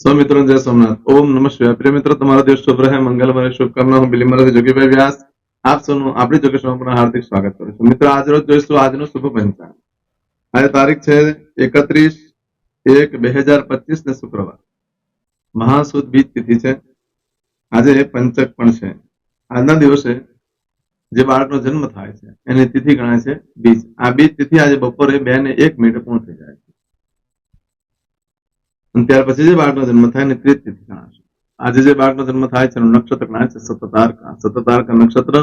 सौ मित्रों जय सोमनाथ। ओम नमः शिवाय। प्रिय मित्रों, તમારો દિવસ શુભ રહે, મંગલમય શુભકામના। હું બિલીમરાથી જોગીભાઈ વ્યાસ આપ સૌનું આપણી જોગેશમાં પુનઃ હાર્દિક સ્વાગત કરું છું। મિત્રો, આજ રોજ જોઈશું આજનું શુભ પંચાંગ। આજે તારીખ છે 31/1/2025 ને શુક્રવાર, મહાસુદ બીજ તિથિ છે। આજે પંચક પણ છે। આજના દિવસે જે બાળકનો જન્મ થાય છે એની તિથિ ગણાય છે બીજ। આ બીજ તિથિ આજે બપોરે 2:01 પૂર્ણ થઈ જાય છે। ત્યાર પછી જે બાળકનો જન્મ થાય એની ત્રીજ તિથિ ગણાશે। આજે જે બાળકનો જન્મ થાય છે એનું નક્ષત્ર ગણાય છે સતતારકા। સતતારકા નક્ષત્ર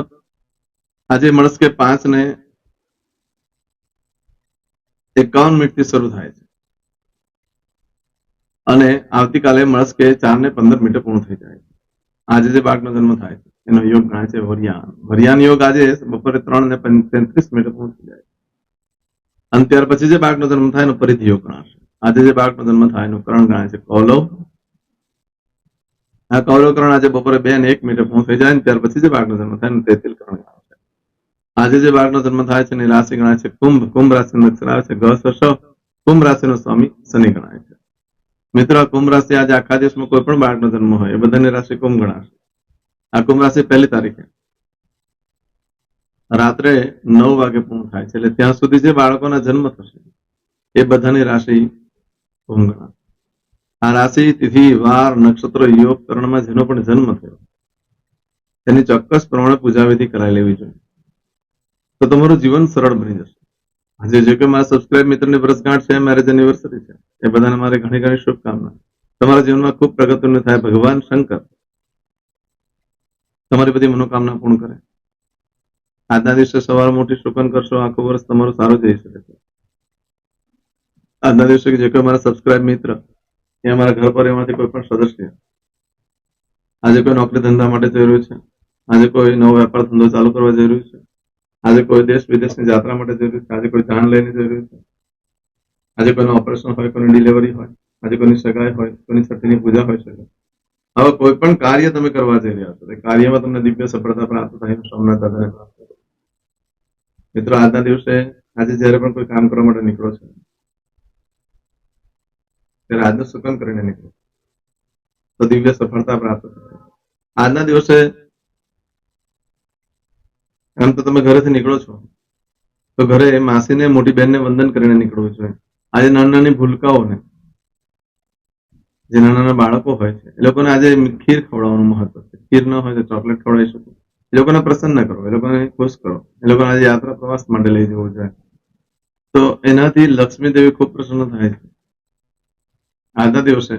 આજે મળસ્કે 5:51 થી શરૂ થાય છે અને આવતીકાલે મળસ્કે 4:15 પૂર્ણ થઈ જાય છે। આજે જે બાળકનો જન્મ થાય છે એનો યોગ ગણાય છે વરિયાન। વરિયાન યોગ આજે બપોરે 3:33 પૂર્ણ થઈ જાય છે અને ત્યાર પછી જે બાળકનો જન્મ થાય એનો ફરીથી યોગ ગણાશે। આજે જે બાળકનો જન્મ થાય એનું કરણ ગણાય છે કૌલવ। આ કૌલવ કરણ આજે બપોરે 2:01 પૂર્ણ થઈ જાય ત્યાર પછી જે બાળકનો જન્મ થાય એનું તેતિલ કરણ ગણાશે। આજે જે બાળકનો જન્મ થાય છે એની રાશિ ગણાય છે કુંભ। કુંભ રાશિ નક્ષત્ર આવે છે ગ સ શ। કુંભ રાશિનો સ્વામી શનિ ગણાય છે। મિત્રો, કુંભ રાશિ આજે આખા દિવસમાં કોઈ પણ બાળકનો જન્મ હોય એ બધાની રાશિ કુંભ ગણાશે। આ કુંભ રાશિ 1 તારીખે રાત્રે 9 વાગે પૂર્ણ થાય છે, એટલે ત્યાં સુધી જે બાળકોના જન્મ થશે એ બધાની રાશિ કુંભ ગણાશે। આ રાશિ તિથિ વાર નક્ષત્ર યોગ કરણમાં જેનો પણ જન્મ થયો તેની ચોક્કસ પ્રમાણે પૂજા વિધિ કરાવી લેવી જોઈએ, તો તમારું જીવન સરળ બની જશે। આજે જે કે મારા સબસ્ક્રાઇબ મિત્રની વર્ષગાંઠ છે, મેરેજ એનિવર્સરી છે, એ બધાને મારી ઘણી ઘણી શુભકામના। તમારા જીવનમાં ખૂબ પ્રગતિનું થાય। ભગવાન શંકર તમારી બધી મનોકામના પૂર્ણ કરે। આજના દિવસે સવારે મોટી શુકન કરશો, આખું વર્ષ તમારું સારું જઈ શકે છે। આજના દિવસે જે કોઈ મારા સબસ્ક્રાઇબ મિત્ર એ અમારા ઘર પરિવારમાંથી કોઈ પણ સદસ્ય આજે કોઈ નોકરી ધંધા માટે જઈ રહ્યું છે, આજે કોઈ નવો વેપાર ધંધો ચાલુ કરવા જઈ રહ્યું છે, આજે કોઈ દેશ વિદેશની યાત્રા માટે જઈ રહ્યું છે, આજે કોઈ જાન લઈને જઈ રહ્યું છે, આજે કોઈનું ઓપરેશન હોય, કોઈની ડિલિવરી હોય, આજે કોઈની સગાઈ હોય, કોઈની છઠ્ઠીની પૂજા હોય શકે। હવે કોઈ પણ કાર્ય તમે કરવા જઈ રહ્યા છો એ કાર્યમાં તમને દિવ્ય સફળતા પ્રાપ્ત થાય સોમનાથ દાદાને પ્રાપ્ત કરો। મિત્રો, આજના દિવસે આજે જ્યારે પણ કોઈ કામ કરવા માટે નીકળો છો ત્યારે આજનું સુકન કરીને નીકળો તો દિવ્ય સફળતા પ્રાપ્ત થશે। આજના દિવસે એમ તો તમે ઘરેથી નીકળો છો તો ઘરે માસીને મોટી બહેનને વંદન કરીને નીકળવું જોઈએ। આજે નાની નાની ભૂલકાઓને, જે નાના નાના બાળકો હોય છે એ લોકોને આજે ખીર ખવડાવવાનું મહત્વ છે। ખીર ન હોય તો ચોકલેટ ખવડાવી શકો, એ લોકોને પ્રસન્ન કરો, એ લોકોને ખુશ કરો, એ લોકોને આજે યાત્રા પ્રવાસ માટે લઈ જવું જોઈએ, તો એનાથી લક્ષ્મી દેવી ખૂબ પ્રસન્ન થાય છે। આજના દિવસે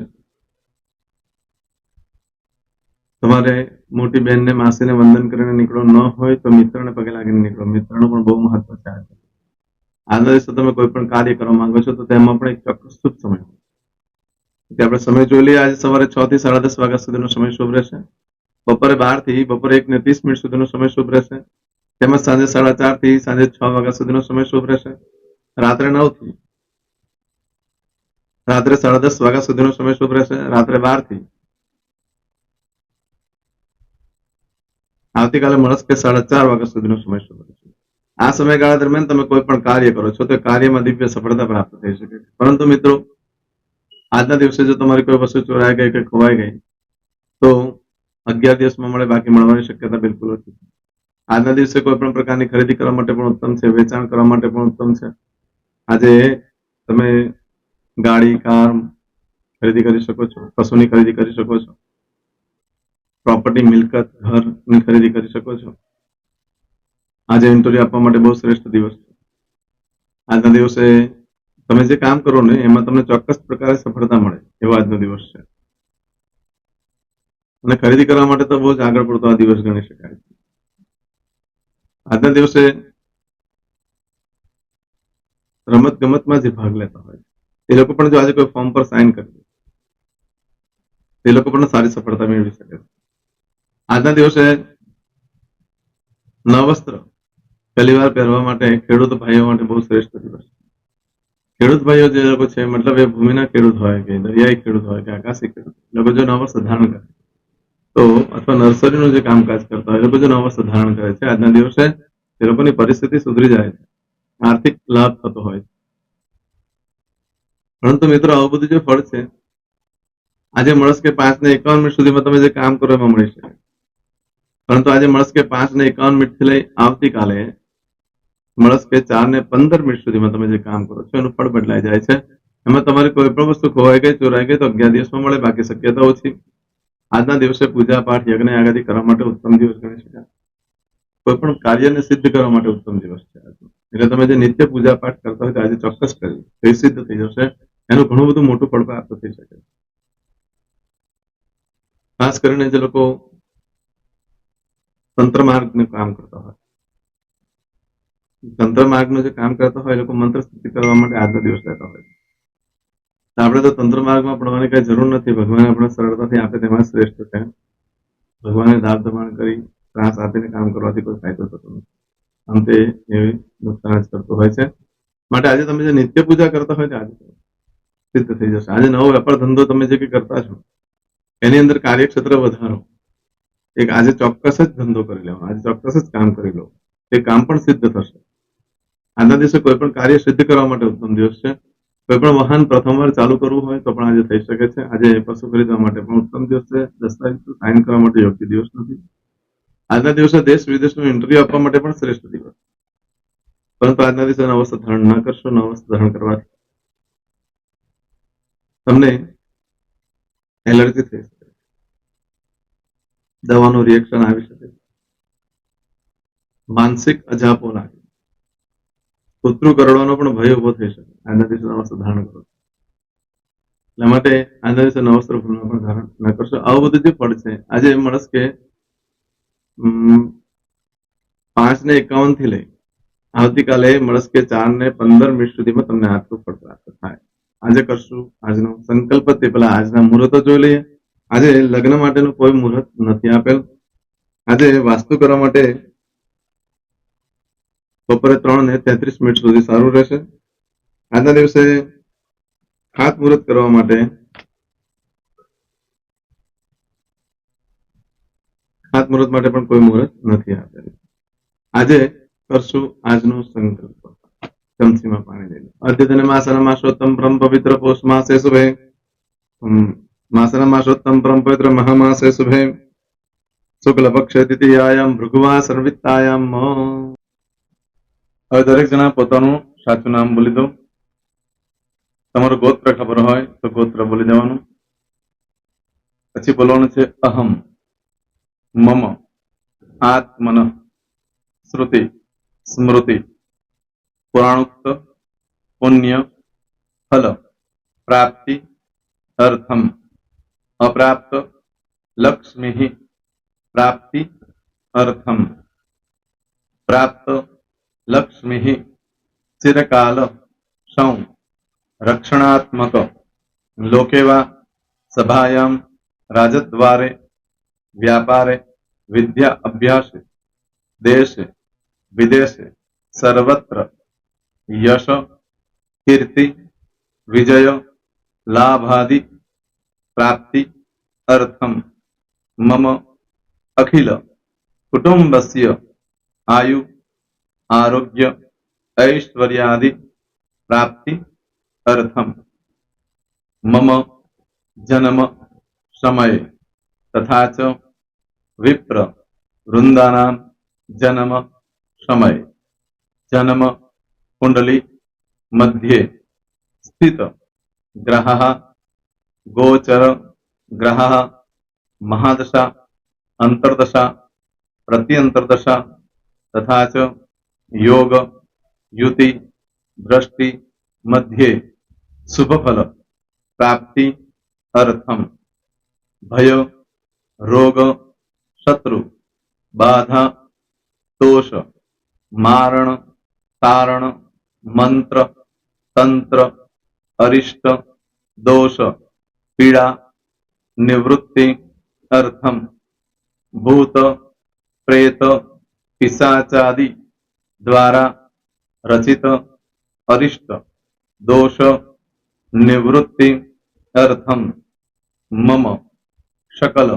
તમારે મોટી બહેનને માસીને વંદન કરીને નીકળો, ન હોય તો મિત્રને પગે લાગીને નીકળો, મિત્રનું પણ બહુ મહત્વ છે। આજના દિવસે તમે કોઈ પણ કાર્ય કરવા માંગો છો તો તેમાં પણ એક ચોક્કસ શુભ સમય આપણે સમય જોઈ લઈએ। આજે સવારે 6 થી 10:30 વાગ્યા સુધીનો સમય શુભ રહેશે। બપોરે 12 થી બપોરે 1:30 સુધીનો સમય શુભ રહેશે। તેમજ સાંજે 4:30 થી સાંજે 6 વાગ્યા સુધીનો સમય શુભ રહેશે। રાત્રે 9 થી રાત્રે 10:30 વાગ્યા સુધીનો સમય શુભ રહેશે। રાત્રે 12 થી આવતીકાલે મળસ્કે 4:30 વાગ્યા સુધીનો સમય શુભ રહેશે। આ સમયગાળા દરમિયાન તમે કોઈ પણ કાર્ય કરો છો તો કાર્યમાં દિવ્ય સફળતા પ્રાપ્ત થઈ શકે છે। પરંતુ મિત્રો, આજના દિવસે જો તમારી કોઈ વસ્તુ ચોરાઈ ગઈ કે ખોવાઈ ગઈ તો 11 દિવસમાં મળે, બાકી મળવાની શક્યતા બિલકુલ ઓછી છે। આજના દિવસે કોઈ પણ પ્રકારની ખરીદી કરવા માટે પણ ઉત્તમ છે, વેચાણ કરવા માટે પણ ઉત્તમ છે। આજે તમે ગાડી, કાર ખરીદી કરી શકો છો, પશુની ખરીદી કરી શકો છો, પ્રોપર્ટી, મિલકત, ઘરની ખરીદી કરી શકો છો। આજે ઇન્ટરવ્યુ આપવા માટે બહુ શ્રેષ્ઠ દિવસ છે। આજના દિવસે તમે જે કામ કરો ને એમાં તમને ચોક્કસ પ્રકારે સફળતા મળે એવો આજનો દિવસ છે અને ખરીદી કરવા માટે તો બહુ જ આગળ પડતો આ દિવસ ગણી શકાય છે। આજના દિવસે રમત ગમતમાં જે ભાગ લેતા હોય એ લોકો પણ જો આજે કોઈ ફોર્મ પર સાઇન કરે એ લોકો પણ સારી સફળતા મેળવી શકે છે। આજના દિવસે નવા વસ્ત્ર પહેલી વાર પહેરવા માટે ખેડૂત ભાઈઓ માટે બહુ શ્રેષ્ઠ દિવસ છે। ખેડૂત ભાઈઓ જે લોકો છે, મતલબ એ ભૂમિના ખેડૂત હોય કે દરિયાઈ ખેડૂત હોય કે આકાશી ખેડૂત, લોકો જો નવા વસ્ત્ર ધારણ કરે તો અથવા નર્સરીનું જે કામકાજ કરતા હોય એ લોકો જો નવા વસ્ત્ર ધારણ કરે છે આજના દિવસે એ લોકોની પરિસ્થિતિ સુધરી જાય છે, આર્થિક લાભ થતો હોય છે। પરંતુ મિત્રો, આવું બધું જે ફળ છે આજે મળસ્કે 5:51 સુધીમાં તમે જે કામ કરો એમાં મળી શકે, પરંતુ આજે મળસ્કે 5:51 થી લઈ આવતીકાલે મળસ્કે 4:15 સુધીમાં તમે જે કામ કરો છો એનું ફળ બદલાઈ જાય છે. એમાં તમારી કોઈ પણ વસ્તુ ખોવાઈ ગઈ, ચોરાઈ ગઈ તો 11 દિવસમાં મળે, બાકી શક્યતા ઓછી. આજના દિવસે પૂજા પાઠ યજ્ઞ આગાદી કરવા માટે ઉત્તમ દિવસ ગણી શકાય. કોઈ પણ કાર્યને સિદ્ધ કરવા માટે ઉત્તમ દિવસ છે આજનો. એટલે તમે જે નિત્ય પૂજા પાઠ કરતા હોય તો આજે ચોક્કસ કરી તે સિદ્ધ થઈ જશે. એનું ઘણું બધું મોટું ફળ પ્રાપ્ત થઈ શકે. ખાસ કરીને જે લોકો તંત્ર માર્ગનું કામ કરતા હોય, તંત્ર માર્ગનું જે કામ કરતા હોય એ લોકો મંત્ર સ્થિતિ કરવા માટે આજનો દિવસ લેતા હોય. આપણે તો તંત્ર માર્ગમાં પડવાની કઈ જરૂર નથી. ભગવાન આપણે સરળતાથી આપે તેમાં શ્રેષ્ઠ છે. ભગવાને ધાર ધમાણ કરી ત્રાસ આપીને કામ કરવાથી કોઈ ફાયદો થતો નથી. અંતે એ નુકસાન જ કરતો હોય છે. માટે આજે તમે જે નિત્ય પૂજા કરતા હોય આજે સિદ્ધ થઈ જશે. આજે નવો વેપાર ધંધો તમે જે કરતા છો એની અંદર કાર્યક્ષેત્ર વધારો, એક આજે ચોક્કસ જ ધંધો કરી લેવાનો, આજે ચોક્કસ જ કામ કરી લો, એ કામ પણ સિદ્ધ થશે. આજના દિવસે કોઈ પણ કાર્ય સિદ્ધ કરવા માટે ઉત્તમ દિવસ છે. કોઈ પણ વાહન પ્રથમવાર ચાલુ કરવું હોય તો પણ આજે થઈ શકે છે. આજે પશુ ખરીદવા માટે પણ ઉત્તમ દિવસ છે. દસ્તાવેજ સાઇન કરવા માટે યોગ્ય દિવસ નથી. આજના દિવસે દેશ વિદેશનું ઇન્ટરવ્યુ આપવા માટે પણ શ્રેષ્ઠ દિવસ, પરંતુ આજના દિવસે નવ વસ્ત્ર ધારણ ન કરશો. નવ વસ્ત્ર ધારણ કરવાથી તમને એલર્જી થઈ શકે, દવાનું રિએક્શન આવી શકે, માનસિક અજાપો લાગે, કૂતરું કરડવાનો પણ ભય ઉભો થઈ શકે આજના દિવસે નવસ્ત્ર ધારણ કરો. એટલા માટે આજના દિવસે નવસ્ત્ર પણ ધારણ ન કરશો. આવું બધું જે ફળ છે આજે મળસ કે 5:51 થી લઈ આવતીકાલે મળસ કે 4:15 સુધીમાં તમને આટલું ફળ પ્રાપ્ત થાય. આજે કરશું. આજનો સંકલ્પ તે પેલા આજના મુહૂર્તો જોઈ લઈએ. આજે લગ્ન માટેનું કોઈ મુહૂર્ત નથી આપેલ. આજે વાસ્તુ કરવા માટે બપોરે 3:33 સુધી સારું રહેશે. આજના દિવસે ખાત મુહૂર્ત કરવા માટે પણ કોઈ મુહૂર્ત નથી આપેલ. આજે કરશું આજનો સંકલ્પ. ચમચીમાં પાણી લઈ લો. અદ્યતન માસન માસોત્તમ પરમ પવિત્ર પોષ માસે શુભે માસન માસોત્તમ પરમ પવિત્ર મહામાસે શુભે શુક્લ પક્ષ દ્વિતીયાયામ ભૃગુવા સર્વિત્તાયામ. હવે દરેક જણા પોતાનું સાચું નામ બોલી દો. તમારું ગોત્ર ખબર હોય તો ગોત્ર બોલી દેવાનું. પછી બોલવાનું છે અહમ મમ આત્મન શ્રુતિ સ્મૃતિ પુરાણોક્ત પુણ્ય ફલ પ્રાપ્તિ અર્થમ અપ્રાપ્ત લક્ષ્મી પ્રાપ્તિ અર્થમ પ્રાપ્ત લક્ષ્મી ચિરકાલ સૌ રક્ષણાત્મક લોકેવા સભાયામ રાજદ્વારે વ્યાપારે વિદ્યા અભ્યાસે દેશે વિદેશે સર્વત્ર યશ કીર્તિ વિજય લાભાદિ પ્રાપ્તિ અર્થમ મમ અખિલ કુટુંબસ્ય આયુ આરોગ્ય ऐश्वर्यादि प्राप्ति अर्थम मम जन्म समय तथा च विप्र वृंदानां जन्म समय जन्म कुंडली मध्ये स्थित ग्रहः गोचर ग्रहः महादशा अंतर्दशा प्रत्यंतर्दशा तथा च योग युति दृष्टि मध्ये शुभ फल प्राप्ति अर्थम भय रोग शत्रु बाधा दोष मारण तारण मंत्र तंत्र अरिष्ट दोष पीड़ा निवृत्ति अर्थम भूत प्रेत पिशाचादि द्वारा रचित अरिष्ट दोष निवृत्ति अर्थम मम सकल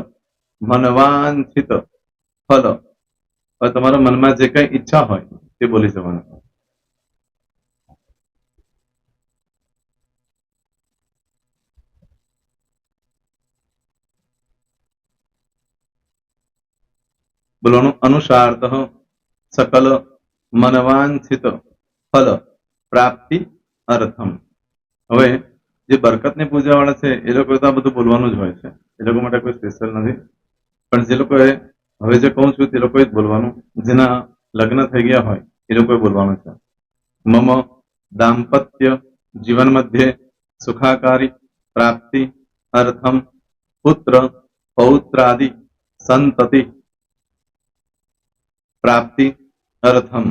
मनवांछित फल. તમારા મનમાં જે કઈ ઈચ્છા હોય તે બોલી જવાનું. બોલવાનું અનુસાર્થ સકલ મનવાંછિત ફલ પ્રાપ્તિ અર્થમ. હવે જે બરકતની પૂજા વાળા છે એ લોકો તો આ બધું બોલવાનું જ હોય છે, એ લોકો માટે કોઈ સ્પેશિયલ નથી. પણ જે લોકોએ હવે જે કહું છું તે લોકોએ જ બોલવાનું, જેના લગ્ન થઈ ગયા હોય એ લોકોએ બોલવાનું છે. મમ દાંપત્ય જીવન મધ્યે સુખાકારી પ્રાપ્તિ અર્થમ પુત્ર પૌત્રાદિ સંતતિ પ્રાપ્તિ અર્થમ.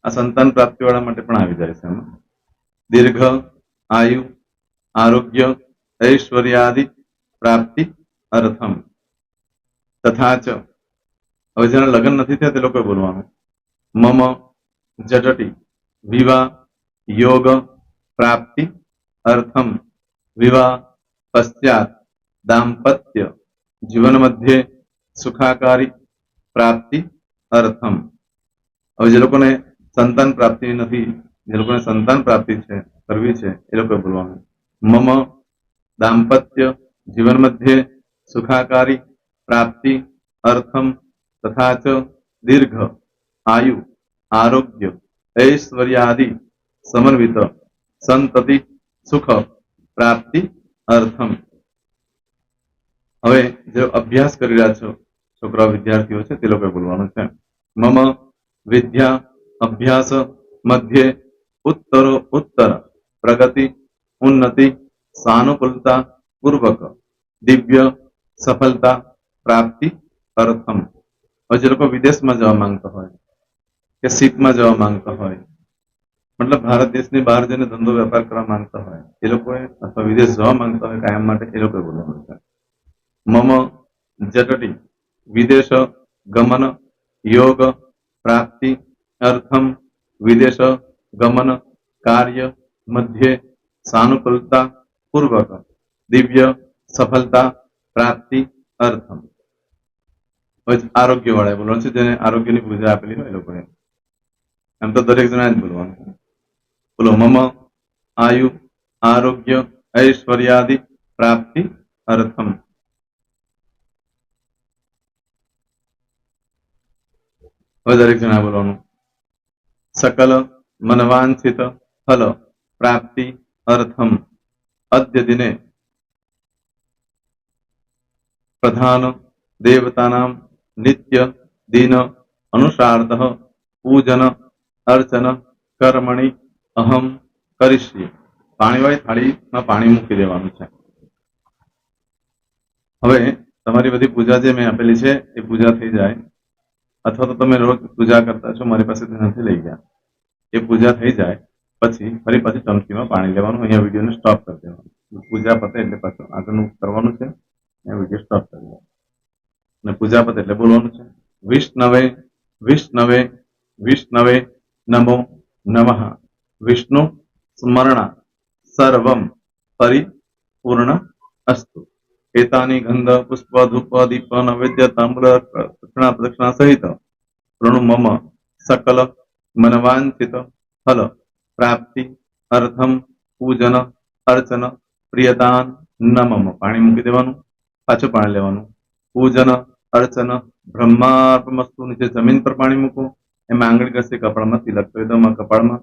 આ સંતાન પ્રાપ્તિ વાળા માટે પણ આવી જાય છે એમાં. દીર્ઘ આયુ આરોગ્ય ઐશ્વર્યાદિ પ્રાપ્તિ અર્થમ. તથા ચ, હવે જેના લગ્ન નથી થયા તે લોકોએ બોલવાનું. મમ જટટી વિવાહ યોગ પ્રાપ્તિ અર્થમ વિવાહ પશ્ચાત દાંપત્ય જીવન મધ્યે સુખાકારી પ્રાપ્તિ અર્થમ. હવે જે લોકોને સંતાન પ્રાપ્તિ નથી, જે લોકોને સંતાન પ્રાપ્તિ છે કરવી છે એ લોકોએ બોલવાનું. મમ દાંપત્ય જીવન મધ્યે સુખાકારી પ્રાપ્તિ અર્થમ તથા ચ દીર્ઘ આયુ આરોગ્ય ઐશ્વર્યાદિ સમન્વિત સંતતિ સુખ પ્રાપ્તિ અર્થમ. હવે જે અભ્યાસ કરી રહ્યા છો છોકરા વિદ્યાર્થીઓ છે તે લોકોએ બોલવાનું છે. મમ વિદ્યા અભ્યાસ મધ્યે ઉત્તરો ઉત્તર પ્રગતિ ઉન્નતિ સાનુકૂલતા પૂર્વક દિવ્ય સફળતા પ્રાપ્તિ અર્થમ. હવે જે લોકો વિદેશમાં જવા માંગતા હોય કે શીપમાં જવા માંગતા હોય, મતલબ ભારત દેશની બહાર જઈને ધંધો વેપાર કરવા માંગતા હોય એ લોકોએ, અથવા વિદેશ જવા માંગતા હોય કાયમ માટે, એ લોકોએ બોલવાનું છે. મમ જટટી વિદેશ ગમન યોગ પ્રાપ્તિ અર્થમ વિદેશ ગમન કાર્ય મધ્યે સાનુકૂલતા પૂર્વક દિવ્ય સફળતા પ્રાપ્તિ અર્થમ. હવે આરોગ્ય વાળા બોલવાનું છે, જેને આરોગ્યની પૂજા આપેલી હોય એ લોકોએ. એમ તો દરેક જણા જ બોલવાનું. બોલો મમ આયુ આરોગ્ય ઐશ્વર્યાદિ પ્રાપ્તિ અર્થમ. હવે દરેક જણા બોલવાનું. સકલ મનવાંછિત ફલ પ્રાપ્તિ અર્થમ અદ્ય દિને પ્રધાન દેવતાનામ નિત્ય દિન અનુસાર્થ પૂજન અર્ચન કર્મણિ અહમ કરીશ્યે. પાણીવાળી થાળીમાં પાણી મૂકી દેવાનું છે. હવે તમારી બધી પૂજા જે મેં આપેલી છે એ પૂજા થઈ જાય, અથવા તો તમે રોજ પૂજા કરતા છો, મારી પાસેથી નથી લઈ ગયા, એ પૂજા થઈ જાય પછી ફરી પાછી ચમચીમાં પાણી લેવાનું. અહીંયા વિડીયોને સ્ટોપ કરી દેવાનું. પૂજા પતે એટલે પાછું આગળનું કરવાનું છે. અહીંયા વિડીયો સ્ટોપ કરી દેવાનું અને પૂજા પતે એટલે બોલવાનું છે. વિષ્ણવે વિષ્ણવે વિષ્ણવે નમો નમઃ વિષ્ણુ સ્મરણા સર્વમ પરિપૂર્ણ અસ્તુ. એતાની ગંધ પુષ્પ ધૂપ દીપ નૈવેદ્ય તાંબૂલ પ્રદક્ષિણા સહિત પ્રણુ મમ સકલ મનવાંછિત ફલ પ્રાપ્તિ અર્થમ પૂજન અર્ચન પ્રિયતાન નમમ. પાણી મૂકી દેવાનું, પાછું પાણી લેવાનું. પૂજન અર્ચન બ્રહ્માર્પણમસ્તુ. નીચે જમીન પર પાણી મૂકો, એમાં આંગળી ઘસી કપાળમાં તિલક કરી દો. કપાળમાં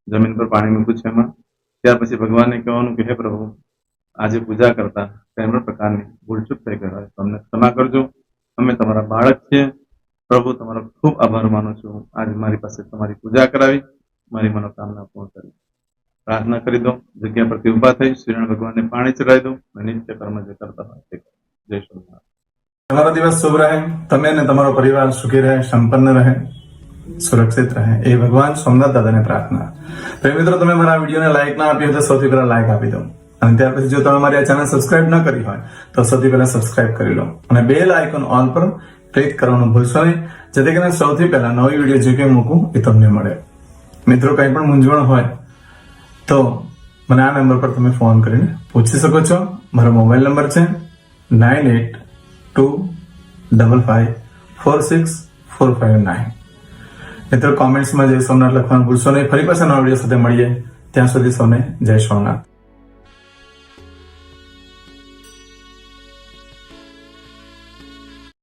જમીન પર પાણી મૂક્યું છે એમાં. ત્યાર પછી ભગવાનને કહેવાનું કે હે પ્રભુ, આજે પૂજા કરતા કઈ પણ પ્રકારની ભૂલચૂક થઈ ગઈ હોય તમને ક્ષમા કરજો. અમે તમારા બાળક છીએ પ્રભુ, તમારો ખૂબ આભાર માનું છું. આજે મારી પાસે તમારી પૂજા કરાવી, મારી મનોકામના પૂર્ણ કરી. પ્રાર્થના કરી દો. જગ્યા પરથી ઉભા થઈ શ્રીનારાયણ ભગવાનને પાણી ચડાવી દો અને નિત્ય કર્મ જે કરતા હોય તે. જય સ્વામિનારાયણ. તમારો દિવસ શુભ રહે, તમે અને તમારો પરિવાર સુખી રહે, સંપન્ન રહે, સુરક્ષિત રહે, એ ભગવાન સોમનાથ દાદાને પ્રાર્થના. તો મિત્રો, તમે મારા વિડીયોને લાઈક ના આપી હોય તો સૌથી પહેલા લાઈક આપી દો. અને ત્યાર પછી જો તમે મારી આ ચેનલ સબસ્ક્રાઇબ ન કરી હોય તો સૌથી પહેલા સબસ્ક્રાઇબ કરી લો અને બેલ આઇકોન ઓલ પર ક્લિક કરવાનું ભૂલશો નહીં, જેથી કરીને સૌથી પહેલા નવી વિડીયો જે કંઈ મૂકું એ તમને મળે. મિત્રો, કંઈ પણ મૂંઝવણ હોય તો મને આ નંબર પર તમે ફોન કરીને પૂછી શકો છો. મારો મોબાઈલ નંબર છે 9825546459. મિત્રો, કોમેન્ટ્સમાં જય સોમનાથ લખવાનું ભૂલશો નહીં. ફરી પાછા નવા વિડીયો સાથે મળીએ. ત્યાં સુધી સૌને જય સોમનાથ.